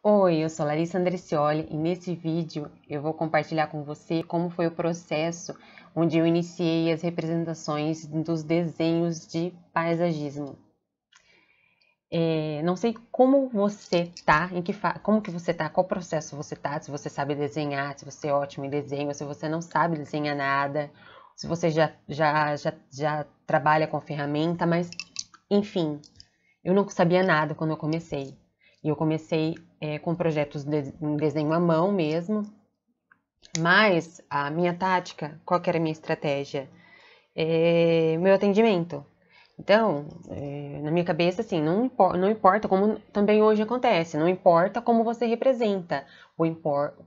Oi, eu sou Larissa Andrecioli e nesse vídeo eu vou compartilhar com você como foi o processo onde eu iniciei as representações dos desenhos de paisagismo. Não sei como você tá, como que você tá, qual processo você tá, se você sabe desenhar, se você é ótimo em desenho, se você não sabe desenhar nada, se você já trabalha com ferramenta, mas enfim, eu não sabia nada quando eu comecei. E eu comecei com projetos em desenho à mão mesmo. Mas a minha tática, qual que era a minha estratégia? Meu atendimento. Então, na minha cabeça, assim, não importa como também hoje acontece, não importa como você representa. O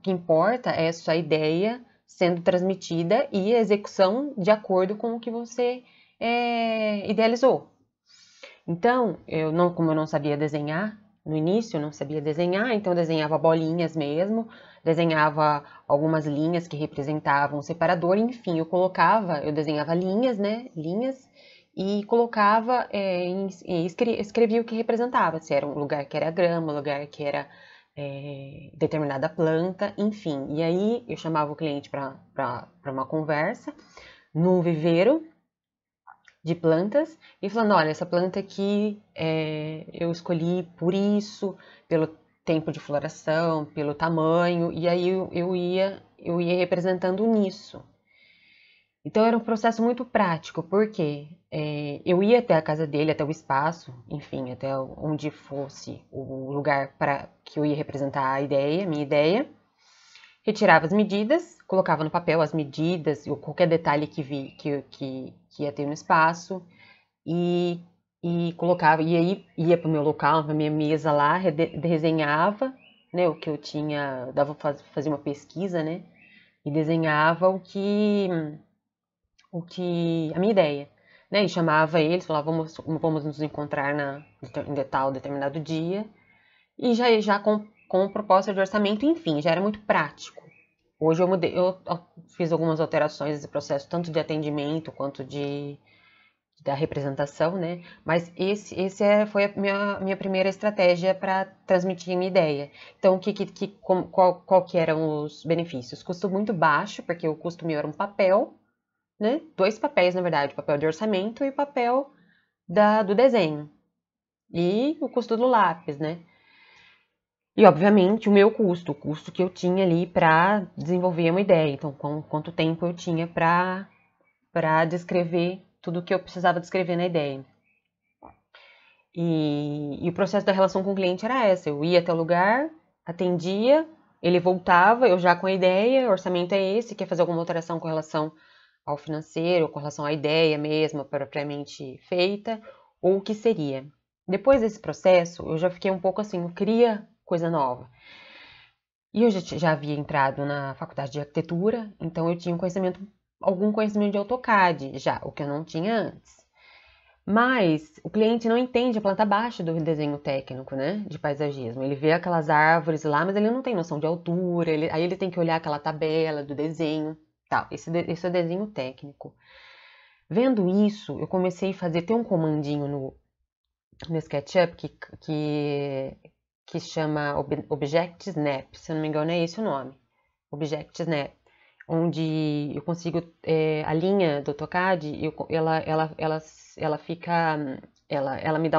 que importa é a sua ideia sendo transmitida e a execução de acordo com o que você idealizou. Então, como eu não sabia desenhar, no início eu não sabia desenhar, então eu desenhava bolinhas mesmo, desenhava algumas linhas que representavam o separador, enfim, eu desenhava linhas, né, linhas, e colocava, escrevia o que representava, se era um lugar que era grama, um lugar que era determinada planta, enfim. E aí eu chamava o cliente para uma conversa, num viveiro, de plantas e falando, olha, essa planta aqui eu escolhi por isso, pelo tempo de floração, pelo tamanho, e aí eu ia representando nisso. Então era um processo muito prático, porque eu ia até a casa dele, até o espaço, enfim, até onde fosse o lugar para que eu ia representar a ideia, minha ideia, retirava as medidas, colocava no papel as medidas, ou qualquer detalhe que ia ter no espaço, e, e colocava, e aí ia para o meu local, para minha mesa lá, desenhava, né, o que eu tinha, fazia uma pesquisa, né, e desenhava a minha ideia, né, e chamava eles, falava, vamos nos encontrar em tal determinado dia, e já com proposta de orçamento, enfim, já era muito prático. Hoje eu fiz algumas alterações nesse processo, tanto de atendimento quanto da representação, né? Mas foi a minha primeira estratégia para transmitir a minha ideia. Então, qual que eram os benefícios? Custo muito baixo, porque o custo meu era um papel, né? Dois papéis, na verdade, o papel de orçamento e o papel do desenho. E o custo do lápis, né? E, obviamente, o custo que eu tinha ali para desenvolver uma ideia. Então, quanto tempo eu tinha para descrever tudo o que eu precisava descrever na ideia. E o processo da relação com o cliente era essa. Eu ia até o lugar, atendia, ele voltava, eu já com a ideia, o orçamento é esse, quer fazer alguma alteração com relação ao financeiro, com relação à ideia mesmo, propriamente feita, ou o que seria. Depois desse processo, eu já fiquei um pouco assim, eu queria coisa nova. E eu já havia entrado na faculdade de arquitetura, então eu tinha algum conhecimento de AutoCAD já, o que eu não tinha antes. Mas o cliente não entende a planta baixa do desenho técnico, né? De paisagismo. Ele vê aquelas árvores lá, mas ele não tem noção de altura. Aí ele tem que olhar aquela tabela do desenho. Tal. Esse é o desenho técnico. Vendo isso, eu comecei a fazer. Tem um comandinho no SketchUp que chama Object Snap. Se eu não me engano, é esse o nome. Object Snap. Onde eu consigo. A linha do AutoCAD, ela fica. Ela me dá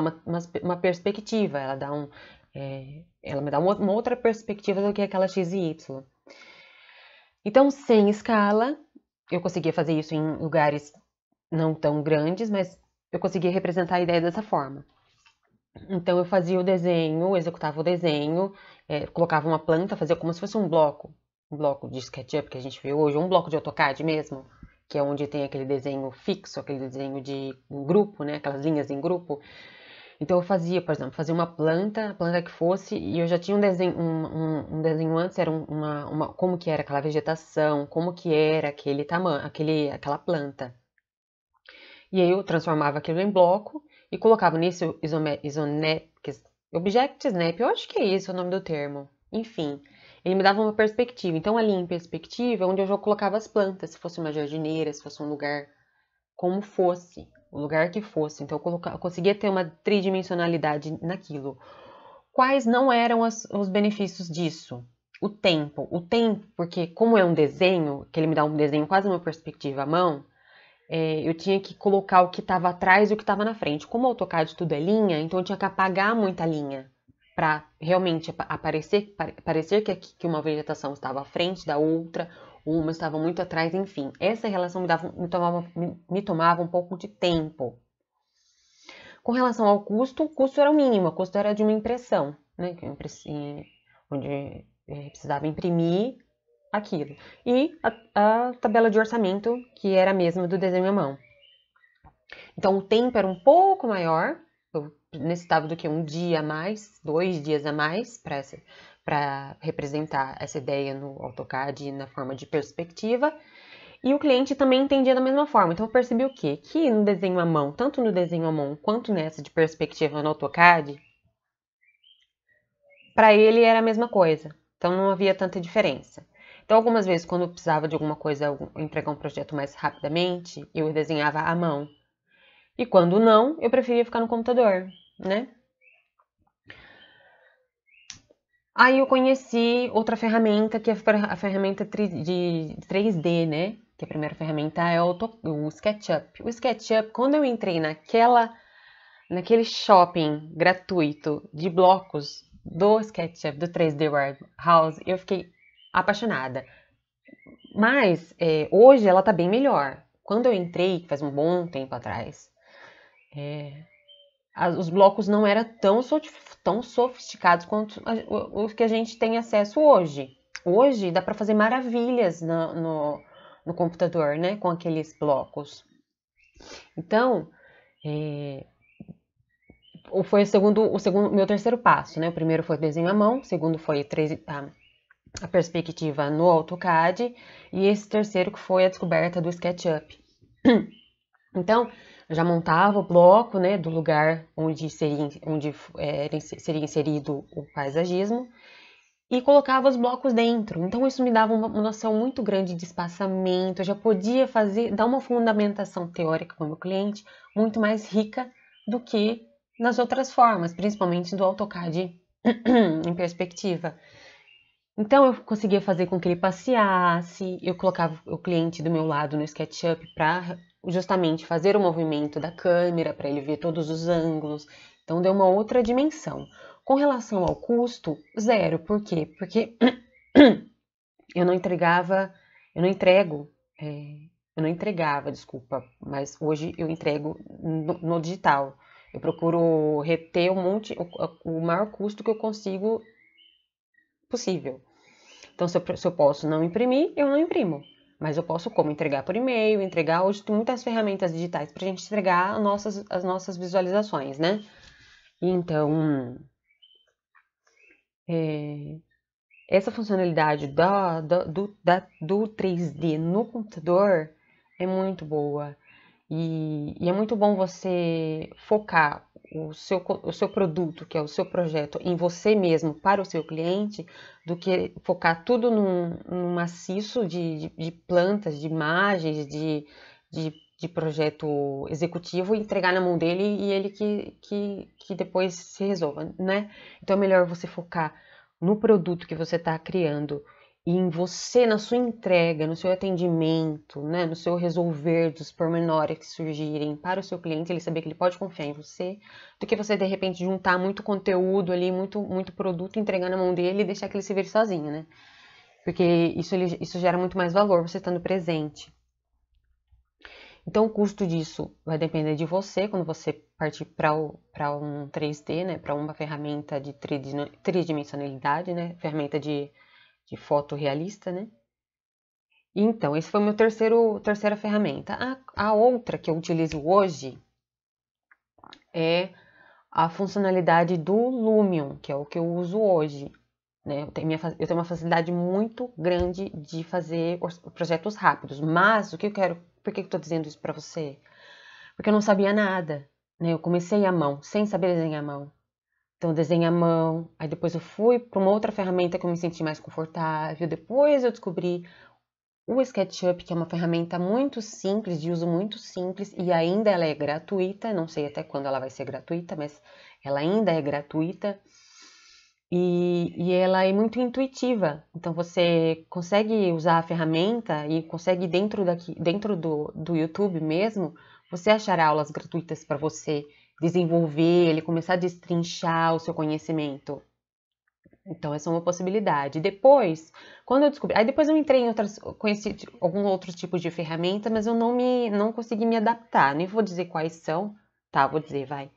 uma perspectiva, ela me dá uma outra perspectiva do que aquela X e Y. Então, sem escala, eu conseguia fazer isso em lugares não tão grandes, mas eu conseguia representar a ideia dessa forma. Então, eu fazia o desenho, executava o desenho, colocava uma planta, fazia como se fosse um bloco de SketchUp que a gente vê hoje, um bloco de AutoCAD mesmo, que é onde tem aquele desenho fixo, aquele desenho de grupo, né, aquelas linhas em grupo. Então eu fazia, por exemplo, uma planta, a planta que fosse, e eu já tinha um desenho antes, era como que era aquela vegetação, como que era aquele tamanho, aquela planta. E aí eu transformava aquilo em bloco e colocava nesse Object Snap, eu acho que é esse o nome do termo. Enfim, ele me dava uma perspectiva. Então ali em perspectiva, é onde eu já colocava as plantas, se fosse uma jardineira, se fosse um lugar como fosse, o lugar que fosse. Então eu conseguia ter uma tridimensionalidade naquilo. Quais não eram os benefícios disso? O tempo, porque como é um desenho, que ele me dá um desenho quase uma perspectiva à mão, eu tinha que colocar o que estava atrás e o que estava na frente. Como o AutoCAD tudo é linha, então eu tinha que apagar muita linha para realmente parecer que uma vegetação estava à frente da outra, ou uma estava muito atrás, enfim. Essa relação me tomava um pouco de tempo. Com relação ao custo, o custo era o mínimo, o custo era de uma impressão, né? Onde precisava imprimir aquilo. E a tabela de orçamento, que era a mesma do desenho à mão. Então o tempo era um pouco maior, eu necessitava do que um dia a mais, 2 dias a mais para representar essa ideia no AutoCAD na forma de perspectiva. E o cliente também entendia da mesma forma. Então eu percebi o quê? Que no desenho à mão, tanto no desenho à mão quanto nessa de perspectiva no AutoCAD, para ele era a mesma coisa. Então não havia tanta diferença. Então algumas vezes quando eu precisava de alguma coisa, entregar um projeto mais rapidamente, eu desenhava à mão. E quando não, eu preferia ficar no computador, né? Aí eu conheci outra ferramenta, que é a ferramenta de 3D, né? Que a primeira ferramenta é o SketchUp. O SketchUp, quando eu entrei naquele shopping gratuito de blocos do SketchUp, do 3D Warehouse, eu fiquei apaixonada. Mas hoje ela tá bem melhor. Quando eu entrei, faz um bom tempo atrás, os blocos não eram tão sofisticados quanto os que a gente tem acesso hoje. Hoje dá para fazer maravilhas no computador, né, com aqueles blocos. Então, foi meu terceiro passo, né? O primeiro foi desenho à mão, o segundo foi a perspectiva no AutoCAD e esse terceiro que foi a descoberta do SketchUp. Então, eu já montava o bloco, né, do lugar onde seria inserido o paisagismo e colocava os blocos dentro. Então, isso me dava uma noção muito grande de espaçamento. Eu já podia dar uma fundamentação teórica com o meu cliente muito mais rica do que nas outras formas, principalmente do AutoCAD em perspectiva. Então, eu conseguia fazer com que ele passeasse, eu colocava o cliente do meu lado no SketchUp para justamente fazer o movimento da câmera, para ele ver todos os ângulos. Então, deu uma outra dimensão. Com relação ao custo, zero. Por quê? Porque eu não entregava, desculpa, mas hoje eu entrego no digital. Eu procuro reter o maior custo que eu consigo possível. Então, se eu posso não imprimir, eu não imprimo. Mas eu posso como? Entregar por e-mail, hoje tem muitas ferramentas digitais para a gente entregar as nossas visualizações, né? Então, essa funcionalidade do 3D no computador é muito boa. E é muito bom você focar o seu produto, que é o seu projeto, em você mesmo, para o seu cliente, do que focar tudo num maciço de plantas, de imagens, de projeto executivo e entregar na mão dele e ele que depois se resolva, né? Então é melhor você focar no produto que você está criando e em você, na sua entrega, no seu atendimento, né, no seu resolver dos pormenores que surgirem para o seu cliente, ele saber que ele pode confiar em você, do que você, de repente, juntar muito conteúdo ali, muito produto, entregar na mão dele e deixar que ele se vire sozinho, né? Porque isso gera muito mais valor, você estando presente. Então, o custo disso vai depender de você, quando você partir para um 3D, né, para uma ferramenta de tridimensionalidade, né, ferramenta de foto realista, né? Então, esse foi o meu terceira ferramenta. A outra que eu utilizo hoje é a funcionalidade do Lumion, que é o que eu uso hoje. Né? Eu tenho uma facilidade muito grande de fazer projetos rápidos, mas por que eu estou dizendo isso para você? Porque eu não sabia nada, né? Eu comecei à mão, sem saber desenhar à mão. Então, eu desenhei à mão, aí depois eu fui para uma outra ferramenta que eu me senti mais confortável, depois eu descobri o SketchUp, que é uma ferramenta muito simples, de uso muito simples, e ainda ela é gratuita, não sei até quando ela vai ser gratuita, mas ela ainda é gratuita. e ela é muito intuitiva. Então você consegue usar a ferramenta e consegue dentro do YouTube mesmo, você achar aulas gratuitas para você desenvolver, ele começar a destrinchar o seu conhecimento. Então, essa é uma possibilidade. Depois, quando eu descobri. Aí depois eu entrei em outras. Conheci alguns outros tipos de ferramenta, mas eu não consegui me adaptar. Nem vou dizer quais são. Tá, vou dizer, vai.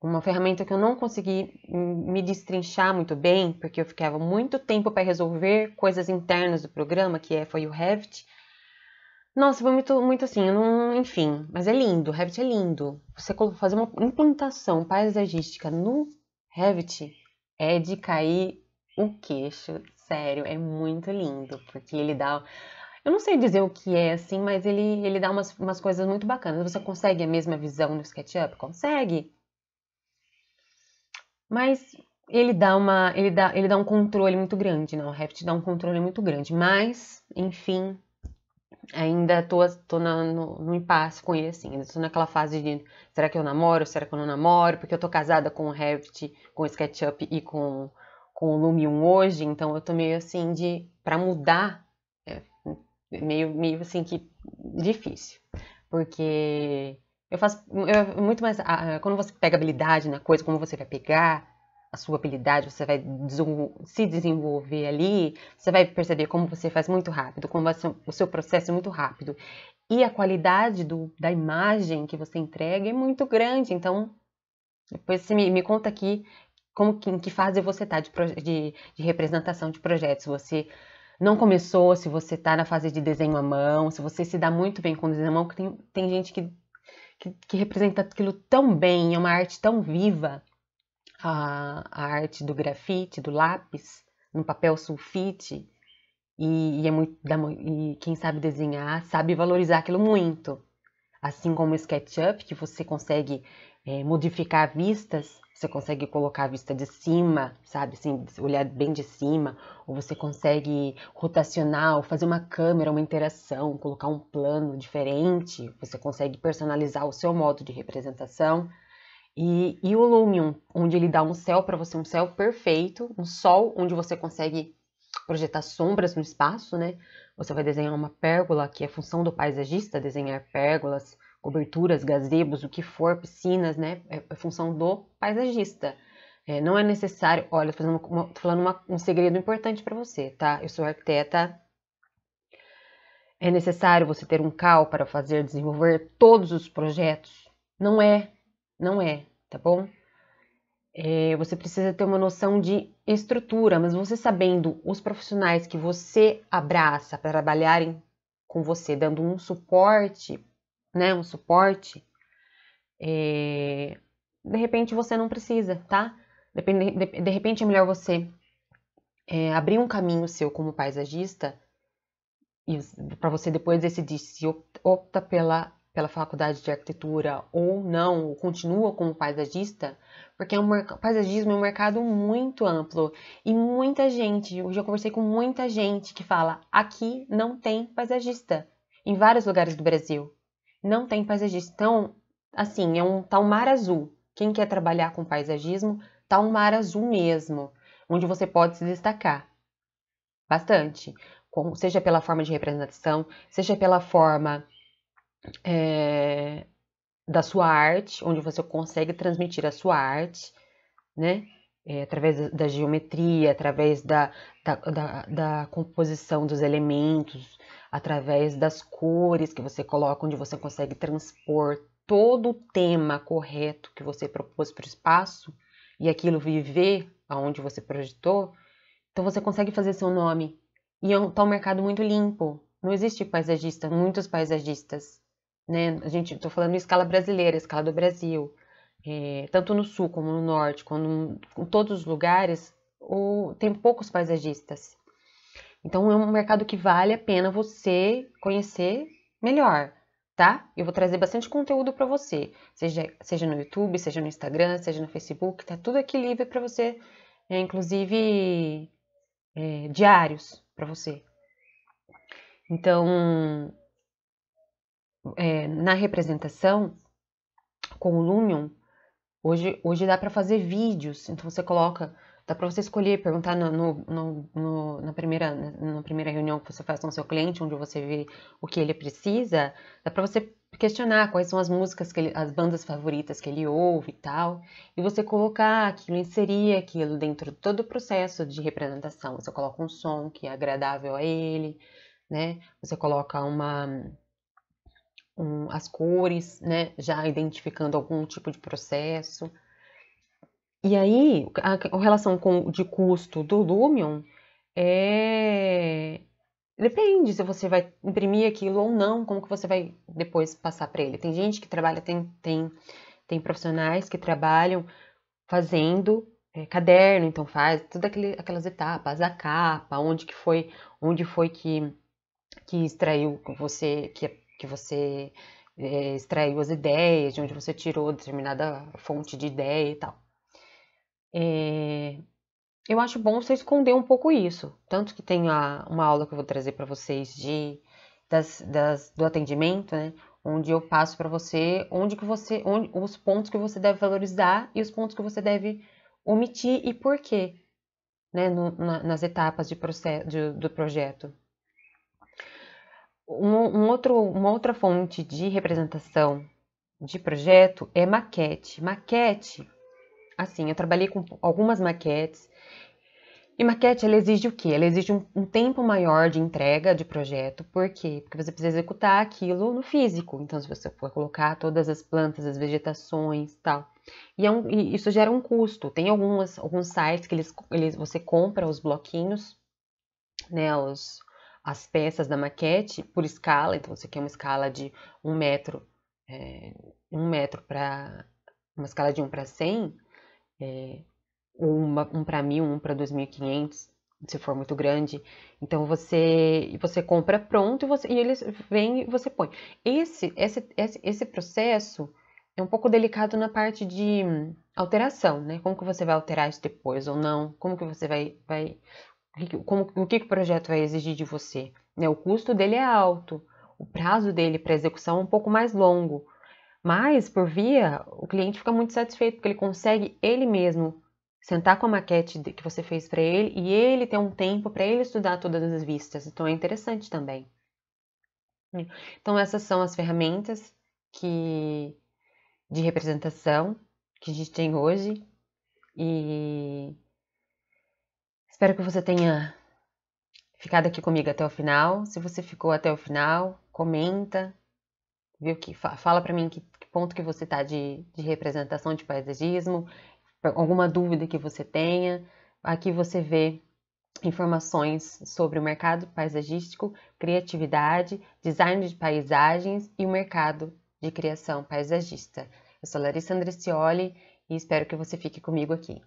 Uma ferramenta que eu não consegui me destrinchar muito bem, porque eu ficava muito tempo para resolver coisas internas do programa, foi o Revit. Nossa, foi muito assim, enfim, mas é lindo, o Revit é lindo. Você fazer uma implantação paisagística no Revit é de cair o queixo, sério, é muito lindo, porque ele dá, eu não sei dizer o que é assim, mas ele dá umas coisas muito bacanas. Você consegue a mesma visão no SketchUp? Consegue, mas ele dá um controle muito grande, não, o Revit dá um controle muito grande, mas, enfim, ainda tô no impasse com ele, assim. Ainda tô naquela fase de será que eu namoro, será que eu não namoro? Porque eu tô casada com o Revit, com o SketchUp e com o Lumion hoje, então eu tô meio assim pra mudar, é, meio assim que difícil. Porque muito mais, quando você pega habilidade na coisa, como você vai pegar a sua habilidade, você vai se desenvolver ali, você vai perceber como você faz muito rápido, como vai ser o seu processo é muito rápido. E a qualidade da imagem que você entrega é muito grande. Então, depois você me conta aqui em que fase você está de representação de projetos. Você não começou, se você está na fase de desenho à mão, se você se dá muito bem com desenho à mão, porque tem gente que representa aquilo tão bem, é uma arte tão viva, a arte do grafite, do lápis, no papel sulfite, e quem sabe desenhar sabe valorizar aquilo muito. Assim como o SketchUp, que você consegue modificar vistas, você consegue colocar a vista de cima, sabe, assim, olhar bem de cima, ou você consegue rotacionar, ou fazer uma câmera, uma interação, colocar um plano diferente, você consegue personalizar o seu modo de representação. E o Lumion, onde ele dá um céu para você, um céu perfeito, um sol onde você consegue projetar sombras no espaço, né? Você vai desenhar uma pérgola, que é função do paisagista, desenhar pérgolas, coberturas, gazebos, o que for, piscinas, né? É função do paisagista. Não é necessário, olha, tô falando um segredo importante para você, tá? Eu sou arquiteta. É necessário você ter um CAL para desenvolver todos os projetos? Não é, tá bom? Você precisa ter uma noção de estrutura, mas você sabendo os profissionais que você abraça para trabalharem com você, dando um suporte, né? Um suporte, de repente você não precisa, tá? De repente é melhor você abrir um caminho seu como paisagista para você depois decidir se opta pela faculdade de arquitetura ou não, ou continua como paisagista, porque paisagismo é um mercado muito amplo e muita gente, eu já conversei com muita gente que fala, aqui não tem paisagista, em vários lugares do Brasil, não tem paisagista. Então, assim, tá um mar azul. Quem quer trabalhar com paisagismo, tá um mar azul mesmo, onde você pode se destacar bastante, seja pela forma de representação, seja pela forma da sua arte, onde você consegue transmitir a sua arte, né? Através da geometria, através da composição dos elementos, através das cores que você coloca, onde você consegue transpor todo o tema correto que você propôs para o espaço e aquilo viver aonde você projetou. Então você consegue fazer seu nome. E tá um mercado muito limpo. Não existe paisagista, muitos paisagistas. Né? Tô falando em escala brasileira, escala do Brasil. Tanto no sul como no norte, em todos os lugares, tem poucos paisagistas. Então é um mercado que vale a pena você conhecer melhor, tá? Eu vou trazer bastante conteúdo para você, seja no YouTube, seja no Instagram, seja no Facebook, tá tudo aqui livre para você, inclusive diários para você. Então, na representação com o Lumion, hoje dá para fazer vídeos. Então você coloca Dá para você escolher, perguntar na primeira reunião que você faz com o seu cliente, onde você vê o que ele precisa, dá para você questionar quais são as músicas, as bandas favoritas que ele ouve e tal, e você colocar aquilo, inserir aquilo dentro de todo o processo de representação. Você coloca um som que é agradável a ele, né? Você coloca as cores, né? Já identificando algum tipo de processo. E aí, a relação de custo do Lumion depende se você vai imprimir aquilo ou não, como que você vai depois passar para ele. Tem gente que trabalha, tem profissionais que trabalham fazendo caderno, então faz todas aquelas etapas, a capa, onde foi que extraiu que você extraiu as ideias, de onde você tirou determinada fonte de ideia e tal. Eu acho bom você esconder um pouco isso. Tanto que tem uma aula que eu vou trazer para vocês do atendimento, né? Onde eu passo para você os pontos que você deve valorizar e os pontos que você deve omitir e por quê, né? Nas etapas do projeto. Uma outra fonte de representação de projeto é maquete. Maquete, assim, eu trabalhei com algumas maquetes. E maquete, ela exige o quê? Ela exige um tempo maior de entrega de projeto. Por quê? Porque você precisa executar aquilo no físico. Então, se você for colocar todas as plantas, as vegetações e tal. E isso gera um custo. Tem alguns sites que você compra os bloquinhos, né? As peças da maquete por escala. Então, você quer uma escala de 1 metro, 1 metro para uma escala de 1 para 100, um para 1000, um para 2500, se for muito grande. Então você compra pronto e eles vêm e você põe. Esse processo é um pouco delicado na parte de alteração, né? Como que você vai alterar isso depois ou não? Como que você o que o projeto vai exigir de você? Né? O custo dele é alto, o prazo dele para execução é um pouco mais longo. Mas, por via, o cliente fica muito satisfeito, porque ele consegue ele mesmo sentar com a maquete que você fez para ele e ele ter um tempo para ele estudar todas as vistas. Então, é interessante também. Então, essas são as ferramentas de representação que a gente tem hoje. E espero que você tenha ficado aqui comigo até o final. Se você ficou até o final, comenta. Viu fala para mim que ponto que você está de representação de paisagismo, alguma dúvida que você tenha. Aqui você vê informações sobre o mercado paisagístico, criatividade, design de paisagens e o mercado de criação paisagista. Eu sou Larissa Andrecioli e espero que você fique comigo aqui.